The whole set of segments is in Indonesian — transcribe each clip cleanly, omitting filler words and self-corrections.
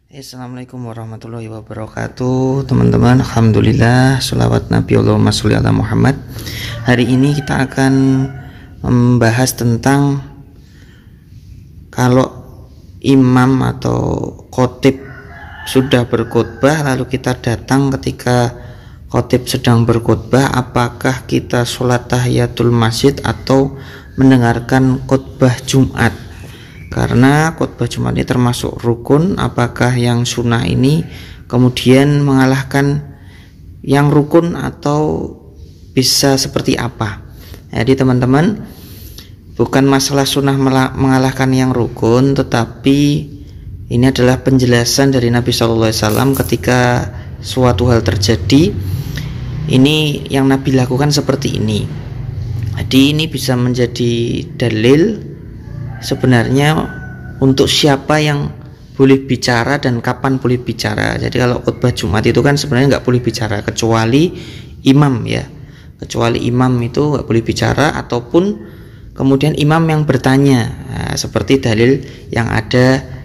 Assalamualaikum warahmatullahi wabarakatuh, teman-teman. Alhamdulillah, sholawat Nabi Allahumma sholli ala Muhammad. Hari ini kita akan membahas tentang kalau imam atau khotib sudah berkhutbah lalu kita datang ketika khotib sedang berkhutbah, apakah kita sholat tahiyatul masjid atau mendengarkan khutbah Jumat? Karena khutbah Jumat ini termasuk rukun, apakah yang sunnah ini kemudian mengalahkan yang rukun atau bisa seperti apa? Jadi teman-teman, bukan masalah sunnah mengalahkan yang rukun, tetapi ini adalah penjelasan dari Nabi SAW ketika suatu hal terjadi. Ini yang Nabi lakukan seperti ini. Jadi ini bisa menjadi dalil sebenarnya untuk siapa yang boleh bicara dan kapan boleh bicara. Jadi kalau khutbah Jumat itu kan sebenarnya nggak boleh bicara kecuali imam, ya, kecuali imam itu nggak boleh bicara ataupun kemudian imam yang bertanya. Nah, seperti dalil yang ada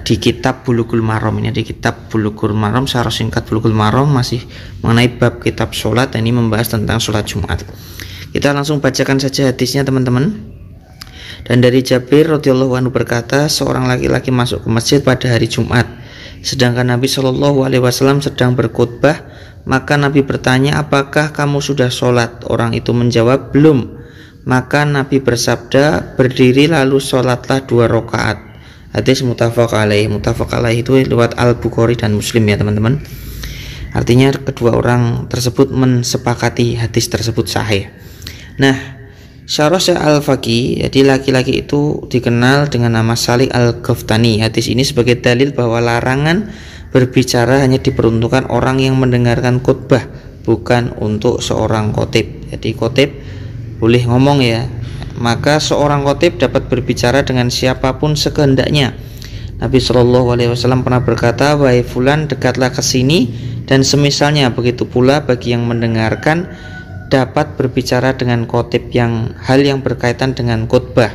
di kitab Bulughul Maram. Ini di kitab Bulughul Maram, secara singkat Bulughul Maram masih mengenai bab kitab sholat, dan ini membahas tentang sholat Jumat. Kita langsung bacakan saja hadisnya, teman-teman. Dan dari Jabir radhiyallahu anhu berkata, seorang laki-laki masuk ke masjid pada hari Jumat, sedangkan Nabi Shallallahu alaihi wasallam sedang berkhutbah. Maka Nabi bertanya, apakah kamu sudah sholat? Orang itu menjawab, belum. Maka Nabi bersabda, berdiri lalu sholatlah 2 rakaat. Hadis muttafaq alaih. Muttafaq alaih itu lewat Al-Bukhari dan Muslim, ya teman-teman. Artinya kedua orang tersebut mensepakati hadis tersebut sahih. Nah, Syarah Syekh Al-Faqih, jadi laki-laki itu dikenal dengan nama Salih Al-Ghaftani. Hadis ini sebagai dalil bahwa larangan berbicara hanya diperuntukkan orang yang mendengarkan khutbah, bukan untuk seorang khotib. Jadi khotib boleh ngomong, ya, maka seorang khotib dapat berbicara dengan siapapun sekehendaknya. Nabi Shallallahu alaihi wasallam pernah berkata, wahai fulan, dekatlah ke sini, dan semisalnya. Begitu pula bagi yang mendengarkan dapat berbicara dengan khotib yang hal yang berkaitan dengan khutbah.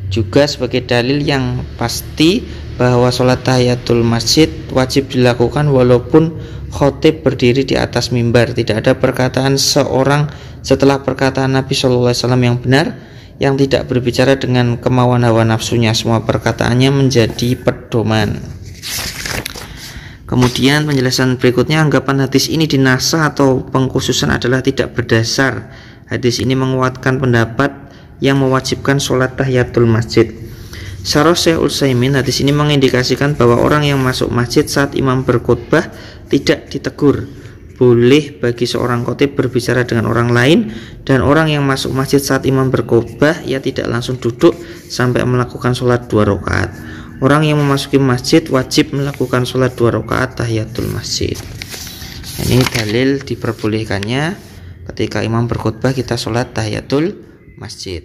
Juga sebagai dalil yang pasti bahwa sholat tahiyatul masjid wajib dilakukan walaupun khotib berdiri di atas mimbar. Tidak ada perkataan seorang setelah perkataan Nabi SAW yang benar yang tidak berbicara dengan kemauan hawa nafsunya. Semua perkataannya menjadi pedoman. Kemudian penjelasan berikutnya, anggapan hadis ini dinasa atau pengkhususan adalah tidak berdasar. Hadis ini menguatkan pendapat yang mewajibkan sholat tahiyatul masjid. Syarah Syekh Utsaimin, hadis ini mengindikasikan bahwa orang yang masuk masjid saat imam berkhutbah tidak ditegur. Boleh bagi seorang khotib berbicara dengan orang lain, dan orang yang masuk masjid saat imam berkhutbah ia tidak langsung duduk sampai melakukan sholat 2 rakaat. Orang yang memasuki masjid wajib melakukan sholat 2 rakaat tahiyatul masjid. Ini dalil diperbolehkannya ketika imam berkhutbah kita sholat tahiyatul masjid.